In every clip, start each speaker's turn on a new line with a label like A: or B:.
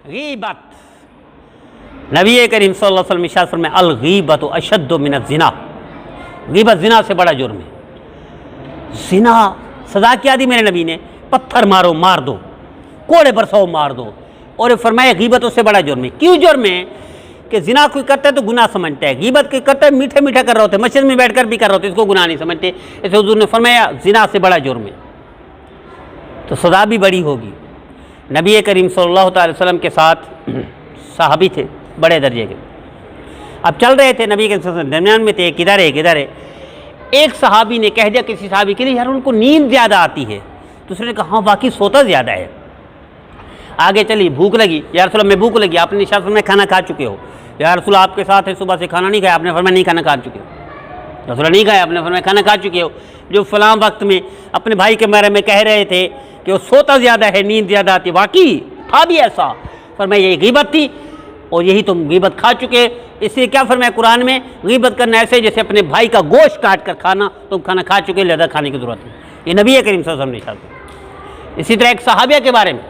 A: غیبت، نبی کریم صلی اللہ علیہ وسلم ارشاد فرمائے الغیبت اشد من الزنا، غیبت زنا سے بڑا جرم ہے۔ زنا سزا کیا دی میرے نبی نے؟ پتھر مارو، مار دو، کوڑے برساؤ، مار دو۔ اور فرمایا غیبت اس سے بڑا جرم ہے۔ کیوں جرم ہے؟ کہ زنا کوئی کرتا ہے تو گناہ سمجھتا ہے، غیبت کوئی کرتا ہے میٹھے میٹھے کر رہا ہوتا ہے، مسجد میں بیٹھ کر بھی کر رہا ہوتا ہے، اس کو گناہ نہیں سمجھتے، اسے حضور نے فرمایا زنا سے بڑا جرم ہے، تو سزا بھی بڑی ہوگی۔ نبی کریم صلی اللہ تعالی وسلم کے ساتھ صحابی تھے بڑے درجے کے، اب چل رہے تھے، نبی کے درمیان میں تھے، کدھر ہے۔ ایک صحابی نے کہہ دیا کسی صحابی کے لیے یار ان کو نیند زیادہ آتی ہے، دوسرے نے کہا ہاں واقعی سوتا زیادہ ہے۔ آگے چلی، بھوک لگی، یا رسول اللہ میں بھوک لگی، آپ نے ارشاد فرمایا کھانا کھا چکے ہو؟ یا رسول اللہ آپ کے ساتھ ہے، صبح سے کھانا نہیں کھایا؟ آپ نے فرمایا نہیں کھانا کھا چکے ہو۔ رسول اللہ نہیں کھایا، آپ نے فرمایا کھانا کھا چکے ہو۔ جو فلاں وقت میں اپنے بھائی کے بارے میں کہہ رہے تھے کہ وہ سوتا زیادہ ہے، نیند زیادہ آتی، واقعی تھا بھی ایسا؟ فرمایا یہ غیبت تھی اور یہی تم غیبت کھا چکے۔ اس لیے کیا فرمایا قرآن میں؟ غیبت کرنا ایسے جیسے اپنے بھائی کا گوشت کاٹ کر کھانا، تم کھانا کھا چکے، لہذا کھانے کی ضرورت نہیں۔ یہ نبی کریم صلی اللہ علیہ وسلم نے ارشاد کیا۔ اسی طرح ایک صحابیہ کے بارے میں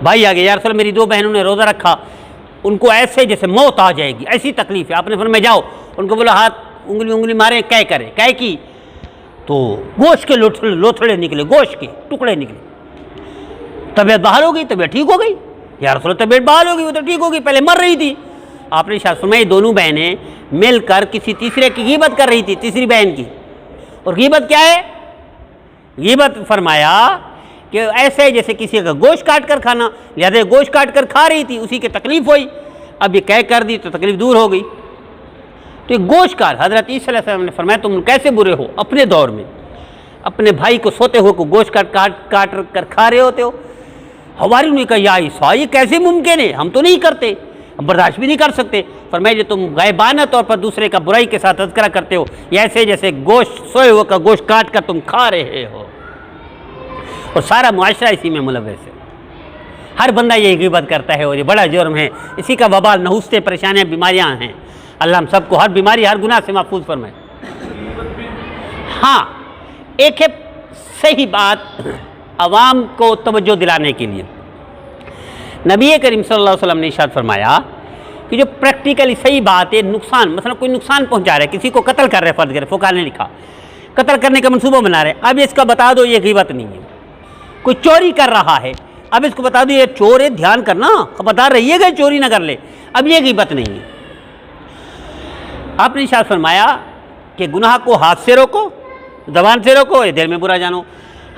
A: بھائی آگے، یا رسول اللہ میری 2 بہنوں نے روزہ رکھا، ان کو ایسے جیسے موت آ جائے گی، ایسی تکلیف ہے۔ آپ نے فرمایا جاؤ، ان کو بولا ہاتھ انگلی مارے، کیا کرے؟ کیا کی؟ تو گوشت کے لوتھڑے نکلے، گوشت کے ٹکڑے نکلے۔ طبیعت بحال ہو گئی، طبیعت ٹھیک ہو گئی۔ یا رسول اللہ طبیعت بحال ہو گئی، وہ تو ٹھیک ہو گئی، پہلے مر رہی تھی۔ آپ نے ارشاد فرمایا یہ دونوں بہنیں مل کر کسی تیسرے کی غیبت کر رہی تھی، تیسری بہن کی۔ اور غیبت کیا ہے؟ غیبت فرمایا کہ ایسے جیسے کسی کا گوشت کاٹ کر کھانا، لہذا گوشت کاٹ کر کھا رہی تھی، اسی کی تکلیف ہوئی، اب یہ کہہ کر دی تو تکلیف دور ہو گئی۔ تو یہ گوشت کاٹ، حضرت عیسیٰ علیہ السلام نے فرمایا تم کیسے برے ہو اپنے دور میں، اپنے بھائی کو سوتے ہو کو گوشت کاٹ کر کھا رہے ہوتے ہو۔ ہماری نے کہا یا عیسیٰ یہ کیسے ممکن ہے، ہم تو نہیں کرتے، ہم برداشت بھی نہیں کر سکتے۔ فرمایا جو تم غائبانہ طور پر دوسرے کا برائی کے ساتھ تذکرہ کرتے ہو، یہ ایسے جیسے گوشت سوئے ہوئے کا گوشت کاٹ کر تم کھا رہے ہو، اور سارا معاشرہ اسی میں ملوث ہے۔ ہر بندہ یہ غیبت کرتا ہے اور یہ بڑا جرم ہے، اسی کا وبال نحوستیں، پریشانیاں، بیماریاں ہیں۔ اللہ ہم سب کو ہر بیماری، ہر گناہ سے محفوظ فرمائے۔ ہاں ایک ہے صحیح بات عوام کو توجہ دلانے کے لیے، نبی کریم صلی اللہ علیہ وسلم نے ارشاد فرمایا کہ جو پریکٹیکلی صحیح بات ہے، نقصان، مثلا کوئی نقصان پہنچا رہا ہے، کسی کو قتل کر رہے، فرض کرے فقہا نے لکھا قتل کرنے کا منصوبہ بنا رہے، اب اس کا بتا دو یہ غیبت نہیں ہے۔ کوئی چوری کر رہا ہے، اب اس کو بتا دو یہ چور ہے، دھیان کرنا، خبردار رہیے گا چوری نہ کر لے، اب یہ غیبت نہیں ہے۔ آپ نے ارشاد فرمایا کہ گناہ کو ہاتھ سے روکو، زبان سے روکو، یہ دل میں برا جانو۔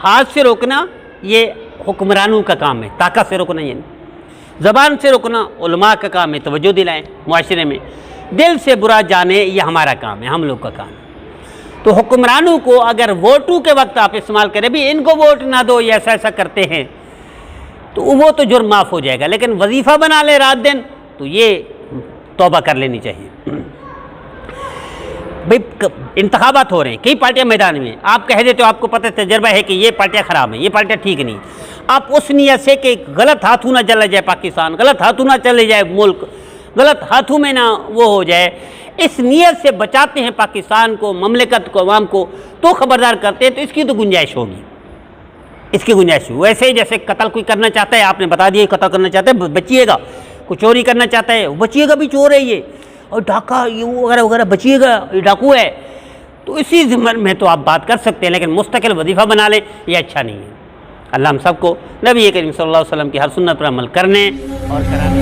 A: ہاتھ سے روکنا یہ حکمرانوں کا کام ہے، طاقت سے روکنا یہ نہیں۔ زبان سے روکنا علماء کا کام ہے، توجہ دلائیں معاشرے میں۔ دل سے برا جانے یہ ہمارا کام ہے، ہم لوگ کا کام ہے۔ تو حکمرانوں کو اگر ووٹوں کے وقت آپ استعمال کریں بھی ان کو ووٹ نہ دو، یہ ایسا ایسا کرتے ہیں، تو وہ تو جرم معاف ہو جائے گا، لیکن وظیفہ بنا لے رات دن تو یہ توبہ کر لینی چاہیے۔ بھئی انتخابات ہو رہے ہیں، کئی پارٹیاں میدان میں، آپ کہہ دیتے ہو، آپ کو پتہ تجربہ ہے کہ یہ پارٹیاں خراب ہیں، یہ پارٹیاں ٹھیک نہیں، آپ اس نیت سے کہ غلط ہاتھوں نہ چلا جائے پاکستان، غلط ہاتھوں نہ چلے جائے ملک، غلط ہاتھوں میں نہ وہ ہو جائے، اس نیت سے بچاتے ہیں پاکستان کو، مملکت کو، عوام کو، تو خبردار کرتے ہیں، تو اس کی تو گنجائش ہوگی، اس کی گنجائش ہوگی۔ ویسے ہی جیسے قتل کوئی کرنا چاہتا ہے، آپ نے بتا دیا قتل کرنا چاہتا ہے، بچیے گا، کوئی چوری کرنا چاہتا ہے بچیے گا، بھی چور ہے یہ، اور ڈاکہ یہ وغیرہ وغیرہ، بچیے گا یہ ڈاکو ہے، تو اسی ضمن میں تو آپ بات کر سکتے ہیں، لیکن مستقل وظیفہ بنا لیں یہ اچھا نہیں ہے۔ اللہ ہم سب کو نبی کریم صلی اللہ علیہ وسلم کی ہر سنت پر عمل کرنے اور کرانے